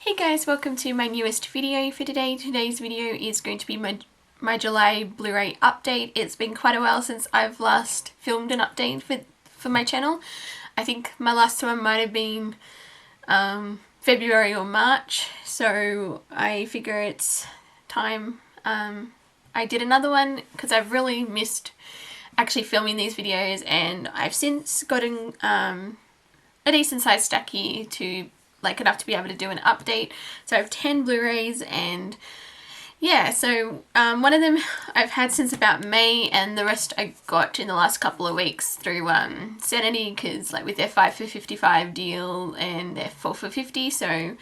Hey guys, welcome to my newest video for today. Today's video is going to be my July Blu-ray update. It's been quite a while since I've last filmed an update for my channel. I think my last one might have been February or March, so I figure it's time I did another one because I've really missed actually filming these videos, and I've since gotten a decent sized stack here to enough to be able to do an update. So I have 10 Blu-rays, and yeah, so one of them I've had since about May, and the rest I got in the last couple of weeks through Sanity, because with their 5 for 55 deal and their 4 for 50. So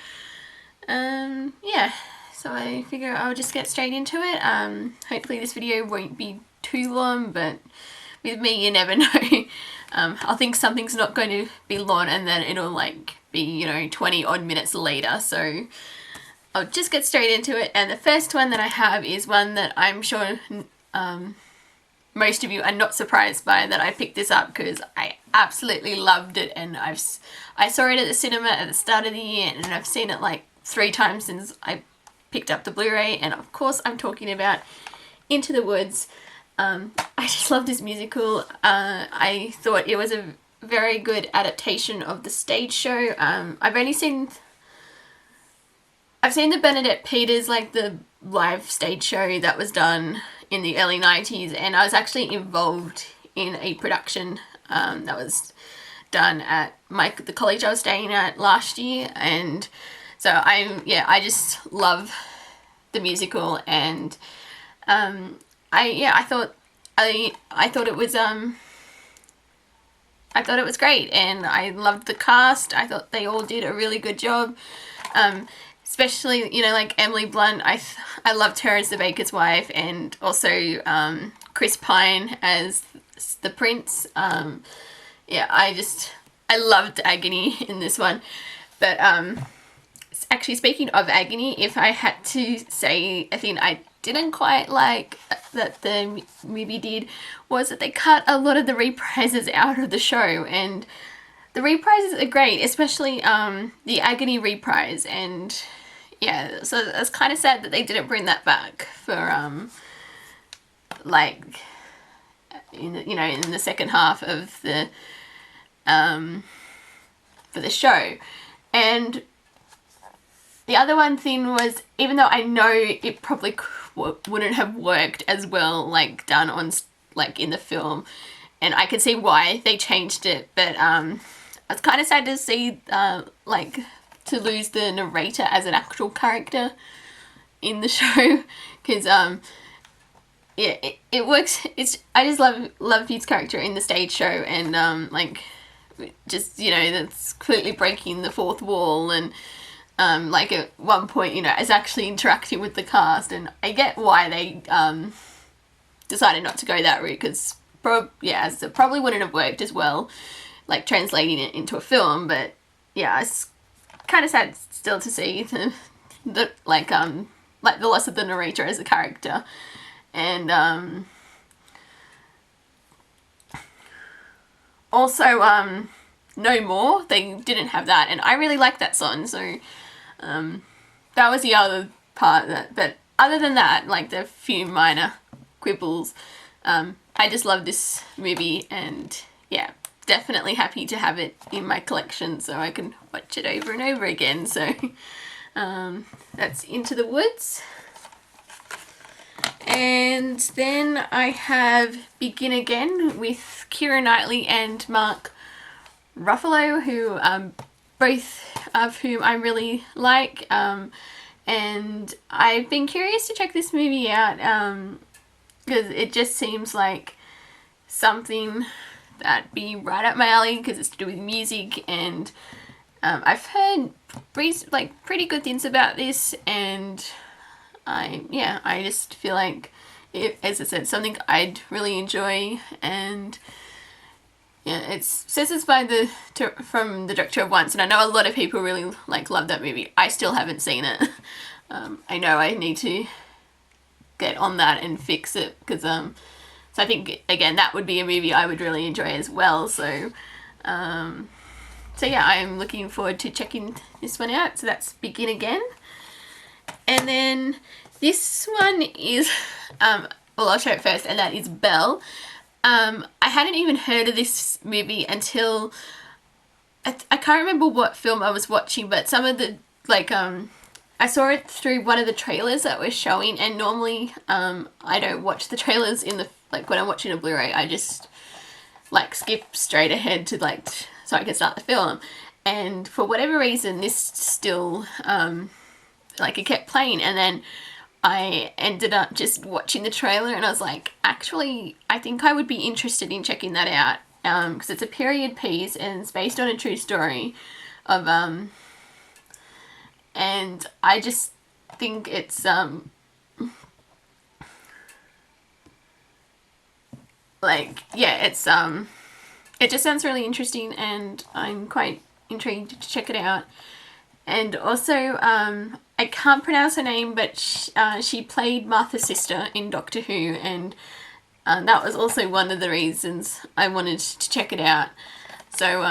yeah, so I figure I'll just get straight into it. Hopefully this video won't be too long, but with me you never know. I'll think something's not going to be long and then it'll be 20 odd minutes later, so I'll just get straight into it. And the first one that I have is one that I'm sure most of you are not surprised by that I picked this up, because I absolutely loved it, and I saw it at the cinema at the start of the year, and I've seen it 3 times since I picked up the Blu-ray, and of course I'm talking about Into the Woods. I just love this musical. I thought it was a very good adaptation of the stage show. I've seen the Bernadette Peters, the live stage show that was done in the early 90s, and I was actually involved in a production that was done at the college I was staying at last year, and so I just love the musical, and I thought it was great, and I loved the cast. I thought they all did a really good job, especially Emily Blunt. I loved her as the baker's wife, and also Chris Pine as the prince. Yeah, I loved Agony in this one. But actually, speaking of Agony, if I had to say a thing I didn't quite like that the movie did, was that they cut a lot of the reprises out of the show, and the reprises are great, especially the Agony reprise, and yeah, so it's kind of sad that they didn't bring that back for in the second half of the for the show. And the other one thing was, even though I know it probably wouldn't have worked as well done on in the film, and I can see why they changed it, but I was kind of sad to see to lose the narrator as an actual character in the show, because yeah, it works. I just love his character in the stage show, and just that's completely breaking the fourth wall, and at one point is actually interacting with the cast, and I get why they decided not to go that route, because it probably wouldn't have worked as well translating it into a film. But yeah, it's kind of sad still to see the loss of the narrator as a character. And also No More, they didn't have that, and I really like that song, so that was the other part but other than that, the few minor quibbles, I just love this movie, and yeah, definitely happy to have it in my collection so I can watch it over and over again. So that's Into the Woods. And then I have Begin Again with Keira Knightley and Mark Ruffalo, who both of whom I really like, and I've been curious to check this movie out because it just seems like something that'd be right up my alley, because it's to do with music, and I've heard pretty good things about this, and I just feel like it, as I said, something I'd really enjoy. And yeah, it says it's by from the director of Once, and I know a lot of people really love that movie. I still haven't seen it. I know I need to get on that and fix it, because so I think again that would be a movie I would really enjoy as well. So so yeah, I'm looking forward to checking this one out. So that's Begin Again. And then this one is, well, I'll show it first, and that is Belle. I hadn't even heard of this movie until, I can't remember what film I was watching, but some of the, like, I saw it through one of the trailers that was showing, and normally, I don't watch the trailers in the, like, when I'm watching a Blu-ray, I just, like, skip straight ahead to, like, so I can start the film. And for whatever reason, this still, like, it kept playing, and then I ended up just watching the trailer, and I was like, actually, I think I would be interested in checking that out, because it's a period piece, and it's based on a true story of, and I just think it's, like, yeah, it's, it just sounds really interesting, and I'm quite intrigued to check it out. And also, I can't pronounce her name, but she played Martha's sister in Doctor Who, and that was also one of the reasons I wanted to check it out. So,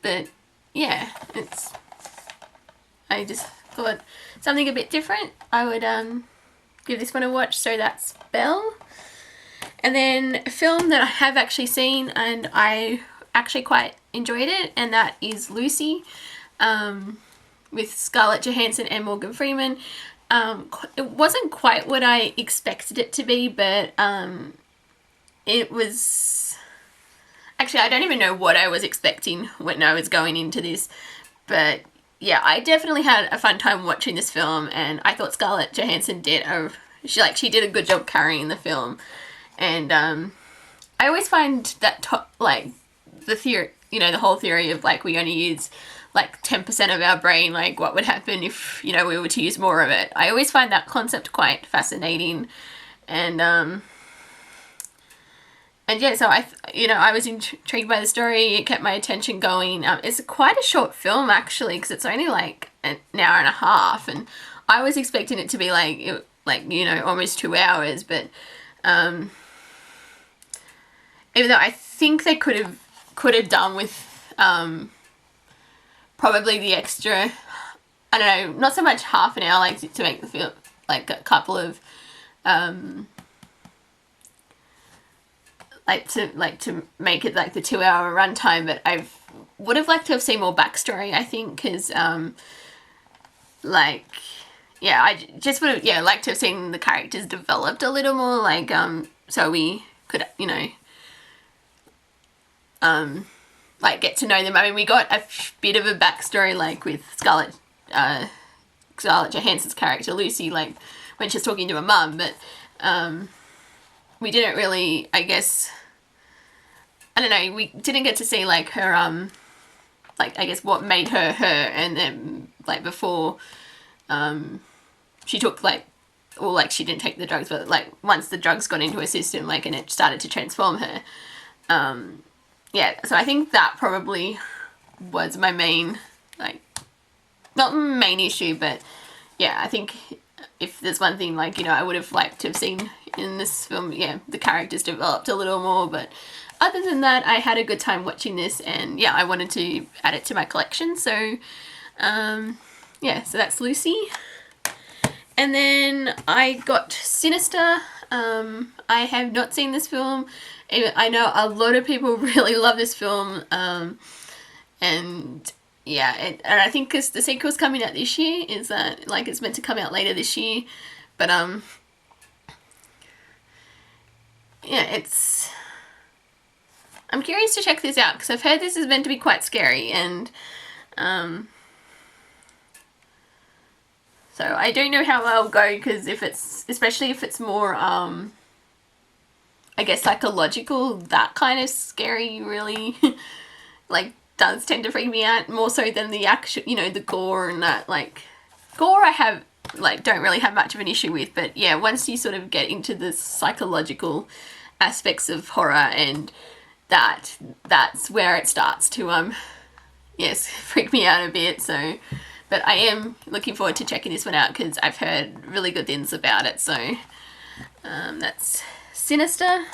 but yeah, I just thought something a bit different. I would give this one a watch. So that's Belle. And then a film that I have actually seen and I actually quite enjoyed it, and that is Lucy, with Scarlett Johansson and Morgan Freeman. It wasn't quite what I expected it to be, but it was... Actually, I don't even know what I was expecting when I was going into this, but yeah, I definitely had a fun time watching this film, and I thought Scarlett Johansson she did a good job carrying the film. And I always find that the theory, you know, the whole theory of, like, we only use like 10% of our brain, like what would happen if, you know, we were to use more of it. I always find that concept quite fascinating. And yeah, so I was intrigued by the story. It kept my attention going. It's quite a short film, actually, because it's only like an hour and a half, and I was expecting it to be almost 2 hours, but even though I think they could have done with probably the extra, I don't know, not so much half an hour, like, to make the film, like, a couple of to make it like the 2 hour runtime, but I would have liked to have seen more backstory, I think, because I just would have liked to have seen the characters developed a little more, like, so we could, you know, like, get to know them. I mean, we got a bit of a backstory, like, with Scarlett Johansson's character Lucy, like, when she's talking to her mum, but we didn't really, I guess, I don't know, we didn't get to see, like, her, like, I guess what made her her, and then, like, before she took, like, or, like, she didn't take the drugs, but, like, once the drugs got into her system, like, and it started to transform her, yeah, so I think that probably was my main, like, not main issue, but yeah, I think if there's one thing, like, you know, I would have liked to have seen in this film, yeah, the characters developed a little more, but other than that, I had a good time watching this, and yeah, I wanted to add it to my collection, so, yeah, so that's Lucy. And then I got Sinister. I have not seen this film. I know a lot of people really love this film, and yeah, and I think because the sequel's coming out this year, is that, like, it's meant to come out later this year, but yeah, I'm curious to check this out, because I've heard this is meant to be quite scary, and so I don't know how I'll go, because especially if it's more, I guess, psychological, that kind of scary really, like, does tend to freak me out more so than the actual, you know, the gore and that. Like, gore I don't really have much of an issue with, but yeah, once you sort of get into the psychological aspects of horror, and that's where it starts to, yes, freak me out a bit, so... But I am looking forward to checking this one out, because I've heard really good things about it, so that's Sinister.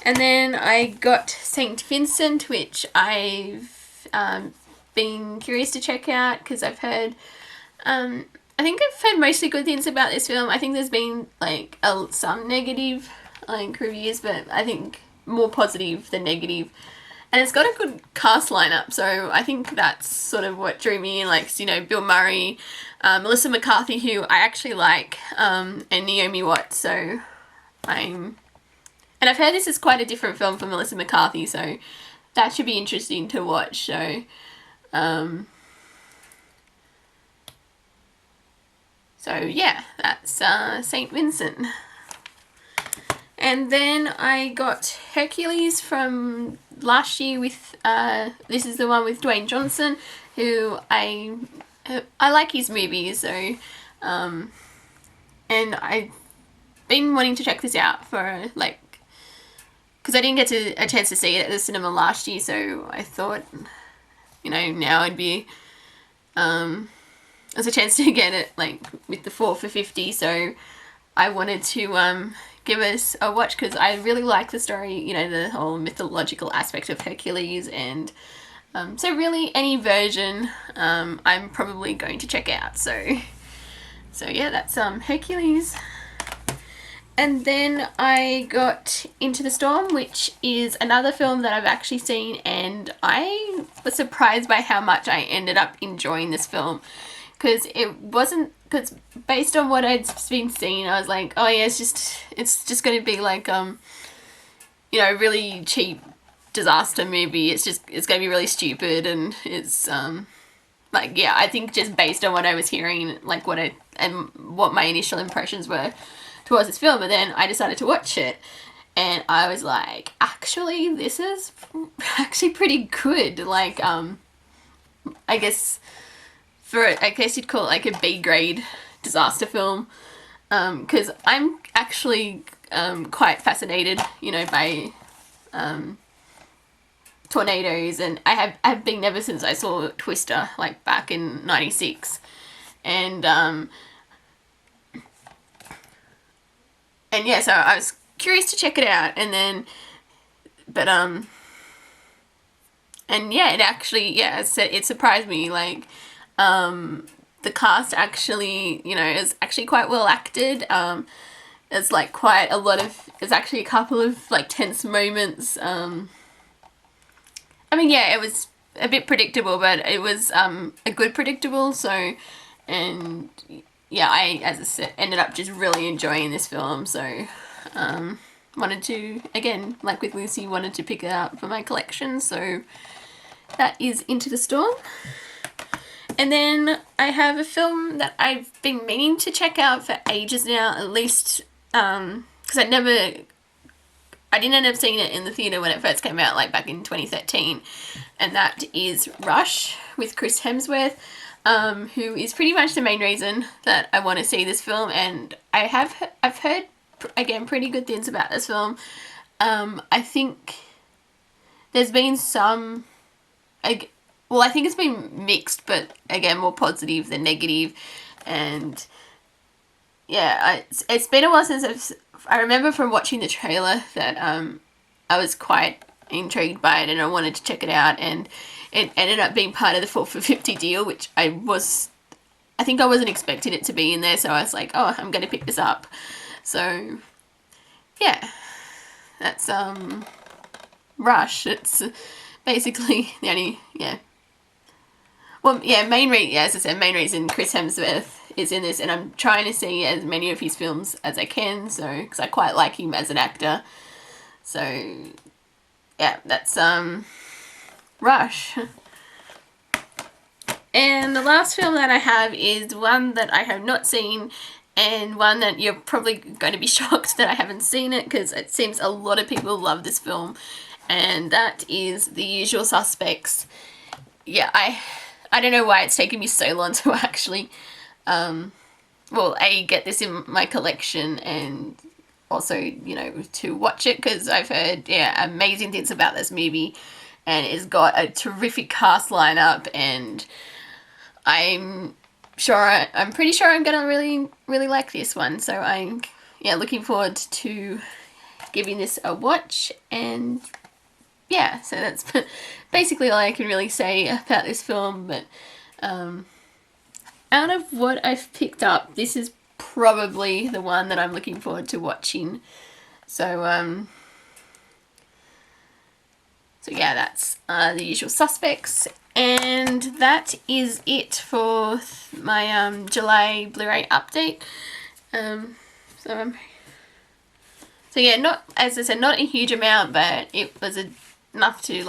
And then I got St. Vincent, which I've been curious to check out because I've heard, I think I've heard mostly good things about this film. I think there's been like some negative like reviews, but I think more positive than negative. And it's got a good cast lineup, so I think that's sort of what drew me in, like, you know, Bill Murray, Melissa McCarthy, who I actually like, and Naomi Watts, so and I've heard this is quite a different film for Melissa McCarthy, so that should be interesting to watch, so yeah, that's St. Vincent. And then I got Hercules from last year with, this is the one with Dwayne Johnson, who I like his movies, so, and I've been wanting to check this out for, like, because I didn't get a chance to see it at the cinema last year, so I thought, you know, now it'd be, as a chance to get it, like, with the 4 for $50, so I wanted to, give us a watch because I really like the story, you know, the whole mythological aspect of Hercules, and so really any version I'm probably going to check out, so yeah, that's Hercules. And then I got Into the Storm, which is another film that I've actually seen, and I was surprised by how much I ended up enjoying this film, because because based on what I'd been seeing, I was like, oh yeah, it's just going to be like, you know, really cheap disaster movie. It's going to be really stupid, and it's, like, yeah, I think just based on what I was hearing, like and what my initial impressions were towards this film, but then I decided to watch it, and I was like, actually, this is actually pretty good, like, I guess you'd call it like a B-grade disaster film, because I'm actually quite fascinated, you know, by tornadoes, and I've been ever since I saw Twister, like back in '96, and yeah, so I was curious to check it out, and then, but and yeah, it actually, yeah, as I said, it surprised me, like, the cast actually, you know, is actually quite well acted. There's like quite a lot of, there's actually a couple of like tense moments. I mean, yeah, it was a bit predictable, but it was a good predictable. So, and yeah, as I said, ended up just really enjoying this film. So, wanted to, again, like with Lucy, wanted to pick it up for my collection. So that is Into the Storm. And then I have a film that I've been meaning to check out for ages now, at least, because I didn't end up seeing it in the theatre when it first came out, like back in 2013, and that is Rush with Chris Hemsworth, who is pretty much the main reason that I want to see this film, and I've heard, again, pretty good things about this film. I think there's been some, well, I think it's been mixed, but again, more positive than negative. And yeah, it's been a while since I remember from watching the trailer that I was quite intrigued by it, and I wanted to check it out, and it ended up being part of the 4 for 50 deal, which I think I wasn't expecting it to be in there, so I was like, oh, I'm going to pick this up. So yeah, that's Rush. It's basically the only, yeah. Well, yeah, as I said, main reason Chris Hemsworth is in this, and I'm trying to see as many of his films as I can, so, because I quite like him as an actor. So, yeah, that's, Rush. And the last film that I have is one that I have not seen, and one that you're probably going to be shocked that I haven't seen it, because it seems a lot of people love this film, and that is The Usual Suspects. Yeah, I don't know why it's taken me so long to actually, well, get this in my collection, and also, you know, to watch it, because I've heard, yeah, amazing things about this movie, and it's got a terrific cast lineup, and I'm pretty sure I'm gonna really, really like this one, so I'm, yeah, looking forward to giving this a watch. And yeah, so that's basically all I can really say about this film. But out of what I've picked up, this is probably the one that I'm looking forward to watching. So yeah, that's The Usual Suspects, and that is it for my July Blu-ray update. So yeah, not, as I said, not a huge amount, but it was enough to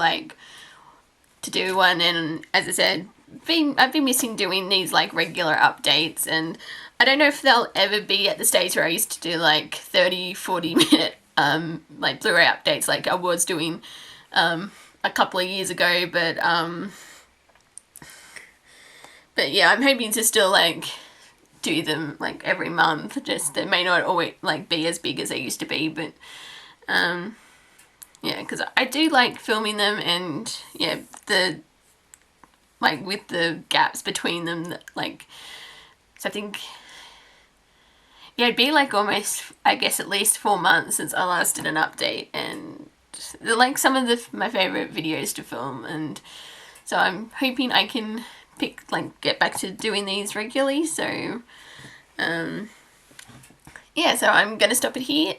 to do one. And as I said, I've been missing doing these regular updates, and I don't know if they'll ever be at the stage where I used to do 30-40 minute Blu-ray updates like I was doing a couple of years ago, but yeah, I'm hoping to still do them every month. Just they may not always be as big as they used to be, but yeah, because I do like filming them, and yeah, the with the gaps between them, so I think yeah, it'd be almost, I guess, at least 4 months since I last did an update, and they're some of my favorite videos to film, and so I'm hoping I can get back to doing these regularly. So yeah, so I'm gonna stop it here.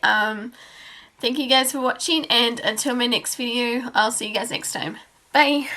Thank you guys for watching, and until my next video, I'll see you guys next time. Bye!